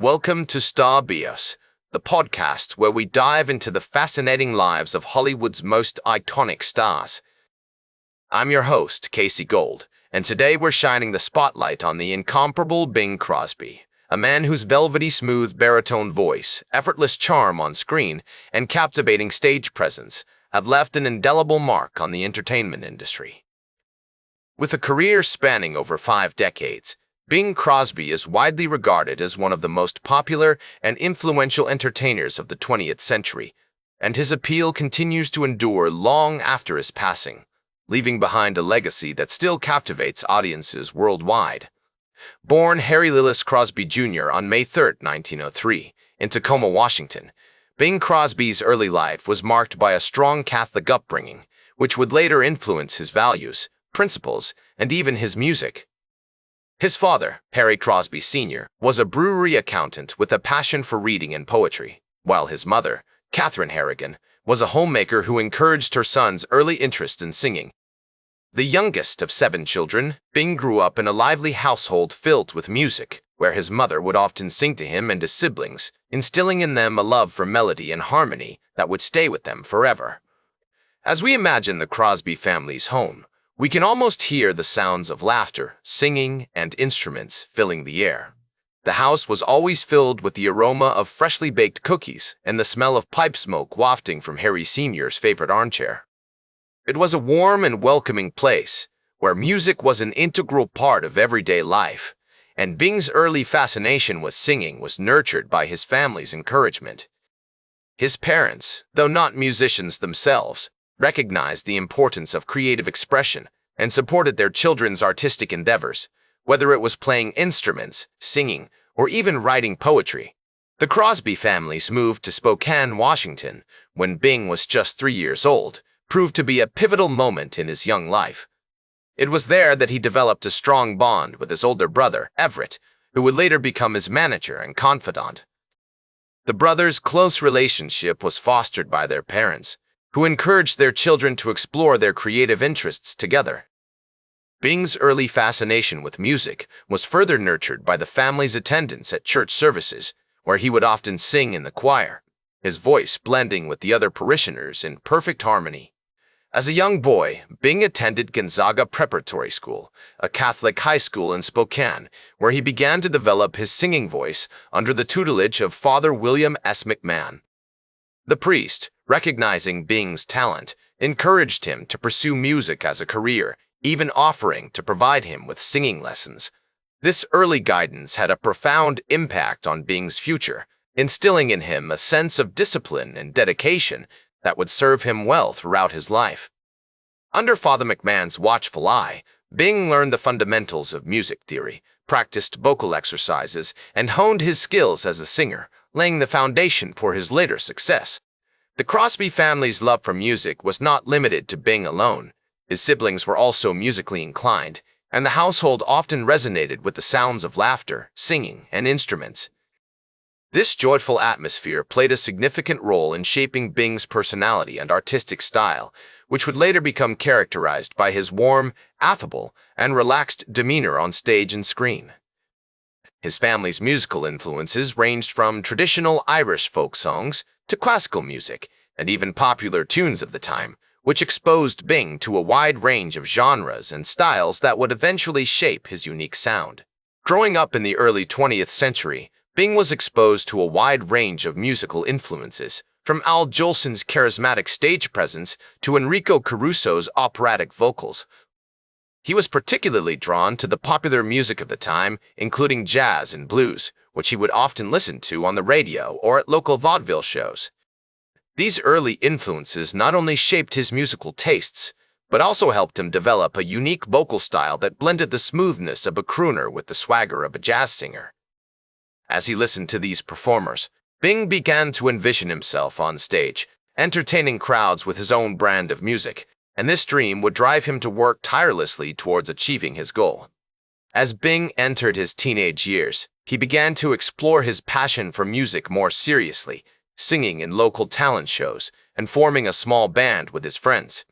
Welcome to Star Bios, the podcast where we dive into the fascinating lives of Hollywood's most iconic stars. I'm your host, Casey Gold, and today we're shining the spotlight on the incomparable Bing Crosby, a man whose velvety smooth baritone voice, effortless charm on screen, and captivating stage presence have left an indelible mark on the entertainment industry. With a career spanning over 5 decades, Bing Crosby is widely regarded as one of the most popular and influential entertainers of the 20th century, and his appeal continues to endure long after his passing, leaving behind a legacy that still captivates audiences worldwide. Born Harry Lillis Crosby Jr. on May 3, 1903, in Tacoma, Washington, Bing Crosby's early life was marked by a strong Catholic upbringing, which would later influence his values, principles, and even his music. His father, Harry Crosby Sr., was a brewery accountant with a passion for reading and poetry, while his mother, Catherine Harrigan, was a homemaker who encouraged her son's early interest in singing. The youngest of 7 children, Bing grew up in a lively household filled with music, where his mother would often sing to him and his siblings, instilling in them a love for melody and harmony that would stay with them forever. As we imagine the Crosby family's home, we can almost hear the sounds of laughter, singing, and instruments filling the air. The house was always filled with the aroma of freshly baked cookies and the smell of pipe smoke wafting from Harry Sr.'s favorite armchair. It was a warm and welcoming place, where music was an integral part of everyday life, and Bing's early fascination with singing was nurtured by his family's encouragement. His parents, though not musicians themselves, recognized the importance of creative expression and supported their children's artistic endeavors, whether it was playing instruments, singing, or even writing poetry. The Crosby families moved to Spokane, Washington, when Bing was just 3 years old, proved to be a pivotal moment in his young life. It was there that he developed a strong bond with his older brother, Everett, who would later become his manager and confidant. The brothers' close relationship was fostered by their parents, who encouraged their children to explore their creative interests together. Bing's early fascination with music was further nurtured by the family's attendance at church services, where he would often sing in the choir, his voice blending with the other parishioners in perfect harmony. As a young boy, Bing attended Gonzaga Preparatory School, a Catholic high school in Spokane, where he began to develop his singing voice under the tutelage of Father William S. McMahon. The priest, recognizing Bing's talent, encouraged him to pursue music as a career, even offering to provide him with singing lessons. This early guidance had a profound impact on Bing's future, instilling in him a sense of discipline and dedication that would serve him well throughout his life. Under Father McMahon's watchful eye, Bing learned the fundamentals of music theory, practiced vocal exercises, and honed his skills as a singer, laying the foundation for his later success. The Crosby family's love for music was not limited to Bing alone. His siblings were also musically inclined, and the household often resonated with the sounds of laughter, singing, and instruments. This joyful atmosphere played a significant role in shaping Bing's personality and artistic style, which would later become characterized by his warm, affable, and relaxed demeanor on stage and screen. His family's musical influences ranged from traditional Irish folk songs to classical music, and even popular tunes of the time, which exposed Bing to a wide range of genres and styles that would eventually shape his unique sound. Growing up in the early 20th century, Bing was exposed to a wide range of musical influences, from Al Jolson's charismatic stage presence to Enrico Caruso's operatic vocals. He was particularly drawn to the popular music of the time, including jazz and blues, which he would often listen to on the radio or at local vaudeville shows. These early influences not only shaped his musical tastes, but also helped him develop a unique vocal style that blended the smoothness of a crooner with the swagger of a jazz singer. As he listened to these performers, Bing began to envision himself on stage, entertaining crowds with his own brand of music, and this dream would drive him to work tirelessly towards achieving his goal. As Bing entered his teenage years, he began to explore his passion for music more seriously, singing in local talent shows and forming a small band with his friends.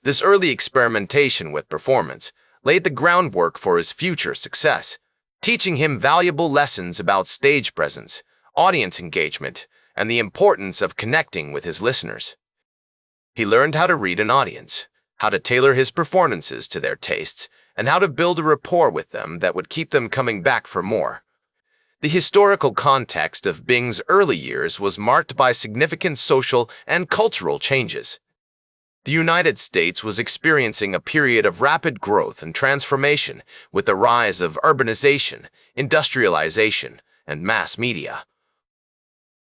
This early experimentation with performance laid the groundwork for his future success, teaching him valuable lessons about stage presence, audience engagement, and the importance of connecting with his listeners. He learned how to read an audience, how to tailor his performances to their tastes, and how to build a rapport with them that would keep them coming back for more. The historical context of Bing's early years was marked by significant social and cultural changes. The United States was experiencing a period of rapid growth and transformation with the rise of urbanization, industrialization, and mass media.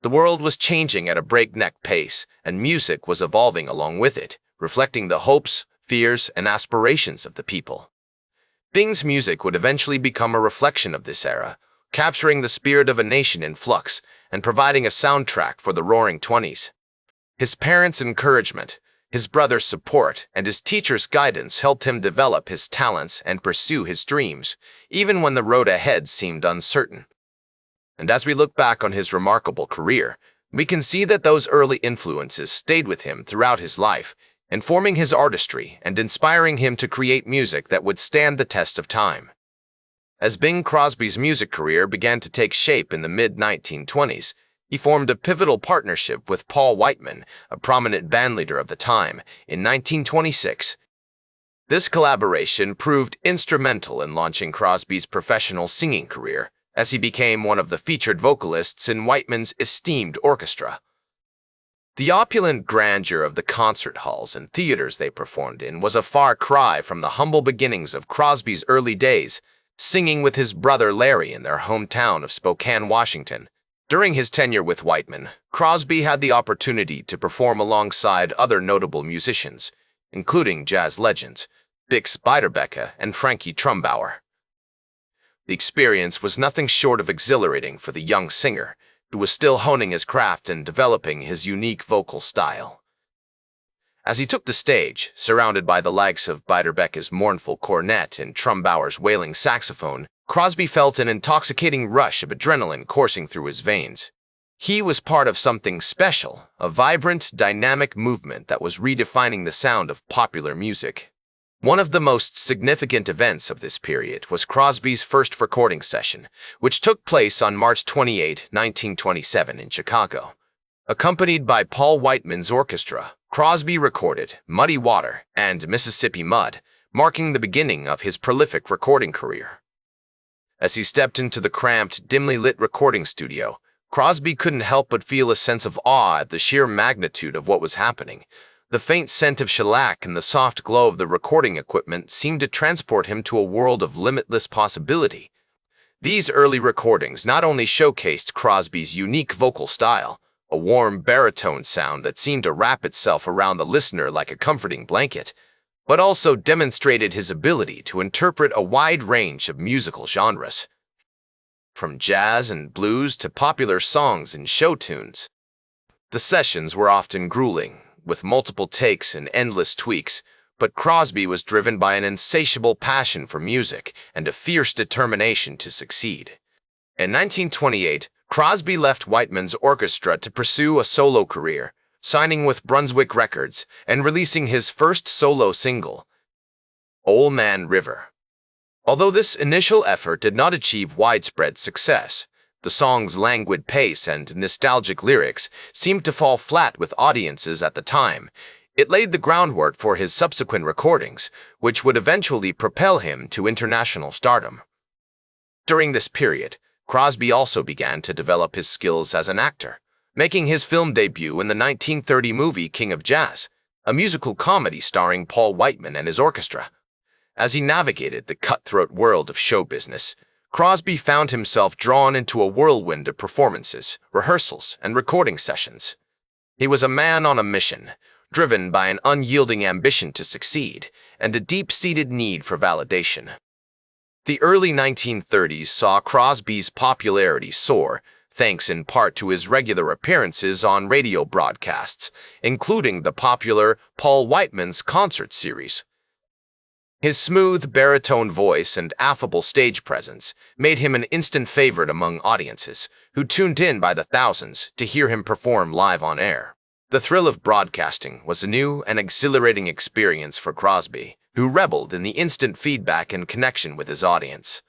The world was changing at a breakneck pace, and music was evolving along with it, reflecting the hopes, fears, and aspirations of the people. Bing's music would eventually become a reflection of this era, capturing the spirit of a nation in flux and providing a soundtrack for the Roaring '20s. His parents' encouragement, his brother's support, and his teacher's guidance helped him develop his talents and pursue his dreams, even when the road ahead seemed uncertain. And as we look back on his remarkable career, we can see that those early influences stayed with him throughout his life, informing his artistry and inspiring him to create music that would stand the test of time. As Bing Crosby's music career began to take shape in the mid-1920s, he formed a pivotal partnership with Paul Whiteman, a prominent bandleader of the time, in 1926. This collaboration proved instrumental in launching Crosby's professional singing career, as he became one of the featured vocalists in Whiteman's esteemed orchestra. The opulent grandeur of the concert halls and theaters they performed in was a far cry from the humble beginnings of Crosby's early days, singing with his brother Larry in their hometown of Spokane, Washington. During his tenure with Whiteman, Crosby had the opportunity to perform alongside other notable musicians, including jazz legends Bix Beiderbecke and Frankie Trumbauer. The experience was nothing short of exhilarating for the young singer, who was still honing his craft and developing his unique vocal style. As he took the stage, surrounded by the likes of Beiderbecke's mournful cornet and Trumbauer's wailing saxophone, Crosby felt an intoxicating rush of adrenaline coursing through his veins. He was part of something special, a vibrant, dynamic movement that was redefining the sound of popular music. One of the most significant events of this period was Crosby's first recording session, which took place on March 28, 1927 in Chicago. Accompanied by Paul Whiteman's orchestra, Crosby recorded Muddy Water and Mississippi Mud, marking the beginning of his prolific recording career. As he stepped into the cramped, dimly lit recording studio, Crosby couldn't help but feel a sense of awe at the sheer magnitude of what was happening. The faint scent of shellac and the soft glow of the recording equipment seemed to transport him to a world of limitless possibility. These early recordings not only showcased Crosby's unique vocal style, a warm baritone sound that seemed to wrap itself around the listener like a comforting blanket, but also demonstrated his ability to interpret a wide range of musical genres, from jazz and blues to popular songs and show tunes. The sessions were often grueling, with multiple takes and endless tweaks, but Crosby was driven by an insatiable passion for music and a fierce determination to succeed. In 1928, Crosby left Whiteman's orchestra to pursue a solo career, signing with Brunswick Records and releasing his first solo single, Old Man River. Although this initial effort did not achieve widespread success, the song's languid pace and nostalgic lyrics seemed to fall flat with audiences at the time. It laid the groundwork for his subsequent recordings, which would eventually propel him to international stardom. During this period, Crosby also began to develop his skills as an actor, making his film debut in the 1930 movie King of Jazz, a musical comedy starring Paul Whiteman and his orchestra. As he navigated the cutthroat world of show business, Crosby found himself drawn into a whirlwind of performances, rehearsals, and recording sessions. He was a man on a mission, driven by an unyielding ambition to succeed and a deep-seated need for validation. The early 1930s saw Crosby's popularity soar, thanks in part to his regular appearances on radio broadcasts, including the popular Paul Whiteman's concert series. His smooth baritone voice and affable stage presence made him an instant favorite among audiences, who tuned in by the thousands to hear him perform live on air. The thrill of broadcasting was a new and exhilarating experience for Crosby, who reveled in the instant feedback and connection with his audience.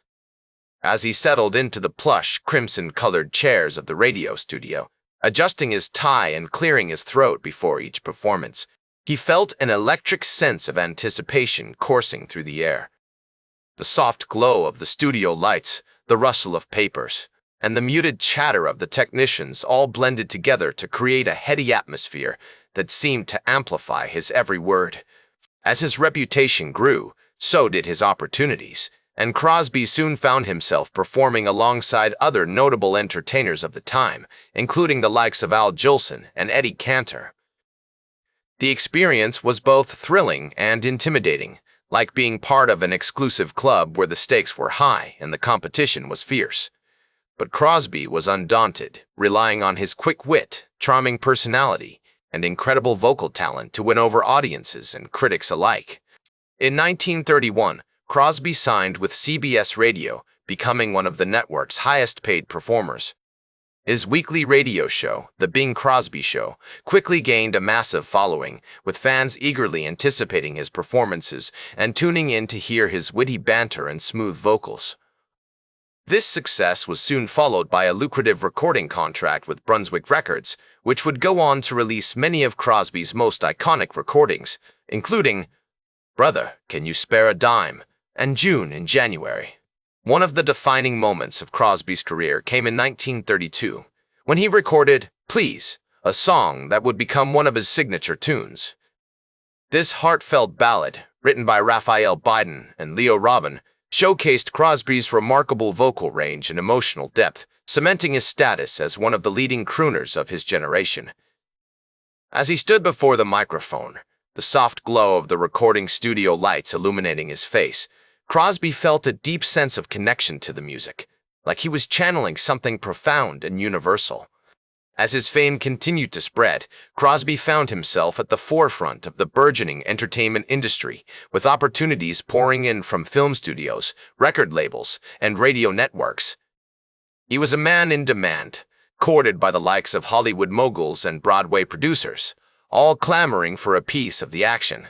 As he settled into the plush, crimson-colored chairs of the radio studio, adjusting his tie and clearing his throat before each performance, he felt an electric sense of anticipation coursing through the air. The soft glow of the studio lights, the rustle of papers, and the muted chatter of the technicians all blended together to create a heady atmosphere that seemed to amplify his every word. As his reputation grew, so did his opportunities, and Crosby soon found himself performing alongside other notable entertainers of the time, including the likes of Al Jolson and Eddie Cantor. The experience was both thrilling and intimidating, like being part of an exclusive club where the stakes were high and the competition was fierce. But Crosby was undaunted, relying on his quick wit, charming personality, and incredible vocal talent to win over audiences and critics alike. In 1931, Crosby signed with CBS Radio, becoming one of the network's highest-paid performers. His weekly radio show, The Bing Crosby Show, quickly gained a massive following, with fans eagerly anticipating his performances and tuning in to hear his witty banter and smooth vocals. This success was soon followed by a lucrative recording contract with Brunswick Records, which would go on to release many of Crosby's most iconic recordings, including Brother, Can You Spare a Dime? And June in January. One of the defining moments of Crosby's career came in 1932, when he recorded Please, a song that would become one of his signature tunes. This heartfelt ballad, written by Raphael Biden and Leo Robin, showcased Crosby's remarkable vocal range and emotional depth, cementing his status as one of the leading crooners of his generation. As he stood before the microphone, the soft glow of the recording studio lights illuminating his face, Crosby felt a deep sense of connection to the music, like he was channeling something profound and universal. As his fame continued to spread, Crosby found himself at the forefront of the burgeoning entertainment industry, with opportunities pouring in from film studios, record labels, and radio networks. He was a man in demand, courted by the likes of Hollywood moguls and Broadway producers, all clamoring for a piece of the action.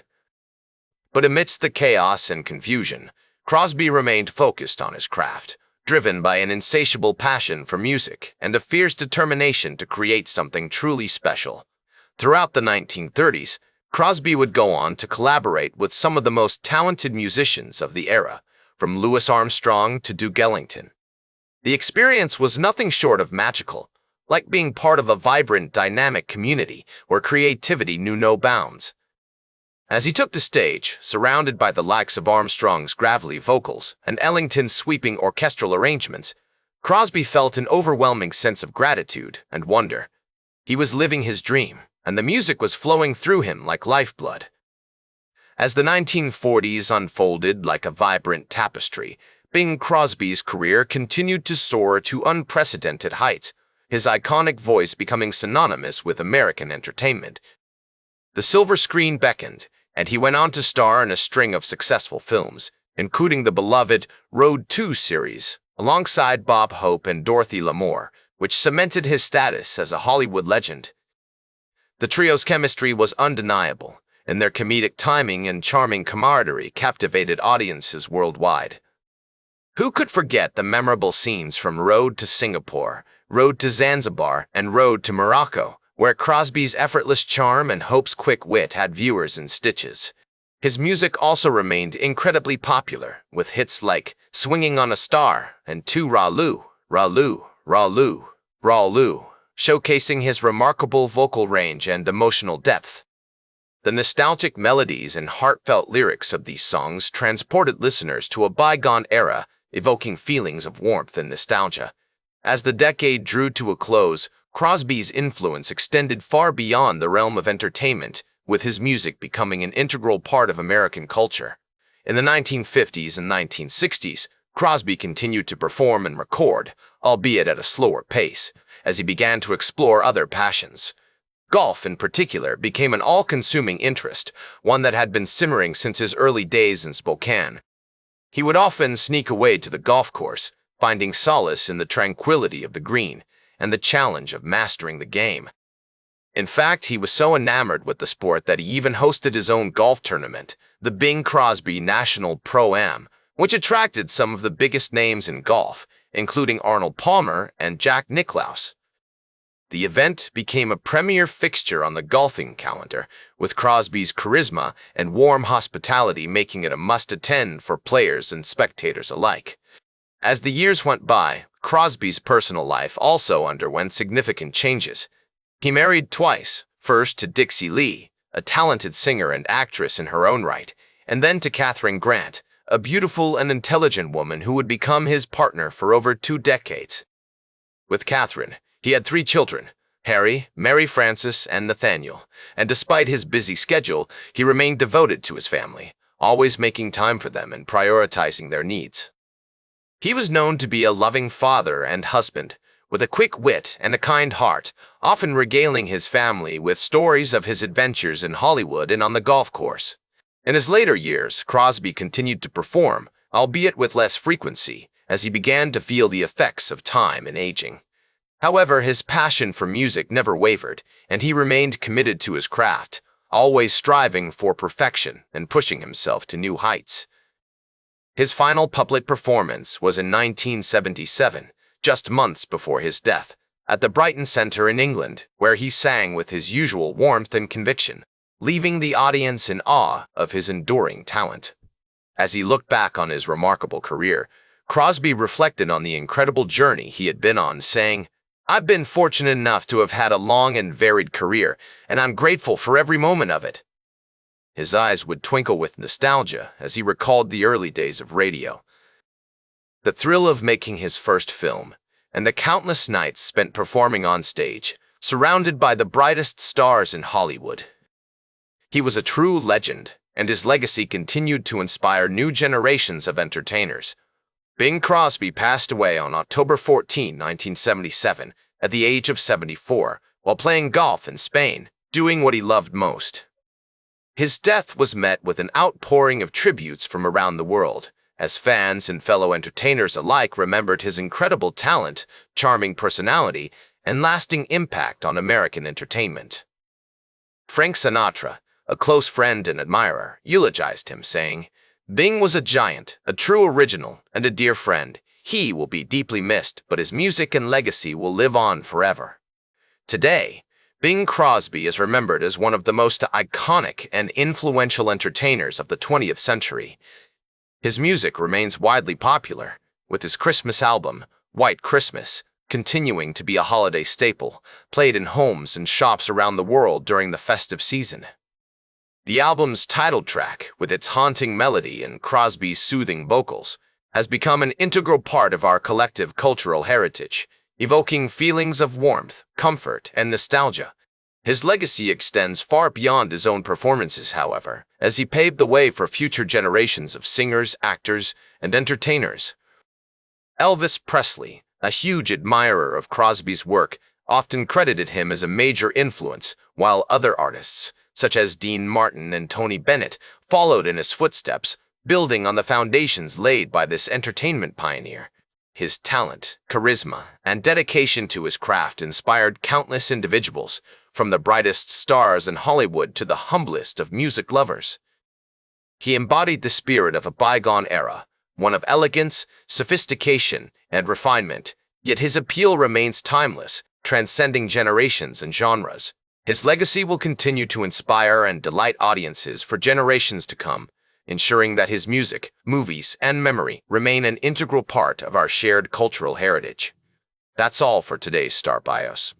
But amidst the chaos and confusion, Crosby remained focused on his craft, driven by an insatiable passion for music and a fierce determination to create something truly special. Throughout the 1930s, Crosby would go on to collaborate with some of the most talented musicians of the era, from Louis Armstrong to Duke Ellington. The experience was nothing short of magical, like being part of a vibrant, dynamic community where creativity knew no bounds. As he took the stage, surrounded by the likes of Armstrong's gravelly vocals and Ellington's sweeping orchestral arrangements, Crosby felt an overwhelming sense of gratitude and wonder. He was living his dream, and the music was flowing through him like lifeblood. As the 1940s unfolded like a vibrant tapestry, Bing Crosby's career continued to soar to unprecedented heights, his iconic voice becoming synonymous with American entertainment. The silver screen beckoned, and he went on to star in a string of successful films, including the beloved Road 2 series, alongside Bob Hope and Dorothy Lamour, which cemented his status as a Hollywood legend. The trio's chemistry was undeniable, and their comedic timing and charming camaraderie captivated audiences worldwide. Who could forget the memorable scenes from Road to Singapore, Road to Zanzibar, and Road to Morocco, where Crosby's effortless charm and Hope's quick wit had viewers in stitches? His music also remained incredibly popular, with hits like Swinging on a Star and Tu Ra-Lu, Ra-Lu, Ra-Lu, Ra-Lu, showcasing his remarkable vocal range and emotional depth. The nostalgic melodies and heartfelt lyrics of these songs transported listeners to a bygone era, evoking feelings of warmth and nostalgia. As the decade drew to a close, Crosby's influence extended far beyond the realm of entertainment, with his music becoming an integral part of American culture. In the 1950s and 1960s, Crosby continued to perform and record, albeit at a slower pace, as he began to explore other passions. Golf, in particular, became an all-consuming interest, one that had been simmering since his early days in Spokane. He would often sneak away to the golf course, finding solace in the tranquility of the green and the challenge of mastering the game. In fact, he was so enamored with the sport that he even hosted his own golf tournament, the Bing Crosby National Pro-Am, which attracted some of the biggest names in golf, including Arnold Palmer and Jack Nicklaus. The event became a premier fixture on the golfing calendar, with Crosby's charisma and warm hospitality making it a must-attend for players and spectators alike. As the years went by, Crosby's personal life also underwent significant changes. He married twice, first to Dixie Lee, a talented singer and actress in her own right, and then to Catherine Grant, a beautiful and intelligent woman who would become his partner for over 2 decades. With Catherine, he had 3 children, Harry, Mary Frances, and Nathaniel, and despite his busy schedule, he remained devoted to his family, always making time for them and prioritizing their needs. He was known to be a loving father and husband, with a quick wit and a kind heart, often regaling his family with stories of his adventures in Hollywood and on the golf course. In his later years, Crosby continued to perform, albeit with less frequency, as he began to feel the effects of time and aging. However, his passion for music never wavered, and he remained committed to his craft, always striving for perfection and pushing himself to new heights. His final public performance was in 1977, just months before his death, at the Brighton Centre in England, where he sang with his usual warmth and conviction, leaving the audience in awe of his enduring talent. As he looked back on his remarkable career, Crosby reflected on the incredible journey he had been on, saying, "I've been fortunate enough to have had a long and varied career, and I'm grateful for every moment of it." His eyes would twinkle with nostalgia as he recalled the early days of radio, the thrill of making his first film, and the countless nights spent performing on stage, surrounded by the brightest stars in Hollywood. He was a true legend, and his legacy continued to inspire new generations of entertainers. Bing Crosby passed away on October 14, 1977, at the age of 74, while playing golf in Spain, doing what he loved most. His death was met with an outpouring of tributes from around the world, as fans and fellow entertainers alike remembered his incredible talent, charming personality, and lasting impact on American entertainment. Frank Sinatra, a close friend and admirer, eulogized him, saying, "Bing was a giant, a true original, and a dear friend. He will be deeply missed, but his music and legacy will live on forever." Today, Bing Crosby is remembered as one of the most iconic and influential entertainers of the 20th century. His music remains widely popular, with his Christmas album, White Christmas, continuing to be a holiday staple, played in homes and shops around the world during the festive season. The album's title track, with its haunting melody and Crosby's soothing vocals, has become an integral part of our collective cultural heritage, evoking feelings of warmth, comfort, and nostalgia. His legacy extends far beyond his own performances, however, as he paved the way for future generations of singers, actors, and entertainers. Elvis Presley, a huge admirer of Crosby's work, often credited him as a major influence, while other artists, such as Dean Martin and Tony Bennett, followed in his footsteps, building on the foundations laid by this entertainment pioneer. His talent, charisma, and dedication to his craft inspired countless individuals, from the brightest stars in Hollywood to the humblest of music lovers. He embodied the spirit of a bygone era, one of elegance, sophistication, and refinement, yet his appeal remains timeless, transcending generations and genres. His legacy will continue to inspire and delight audiences for generations to come, ensuring that his music, movies, and memory remain an integral part of our shared cultural heritage. That's all for today's Star Bios.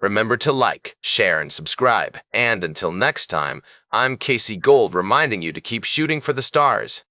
Remember to like, share, and subscribe. And until next time, I'm Casey Gold reminding you to keep shooting for the stars.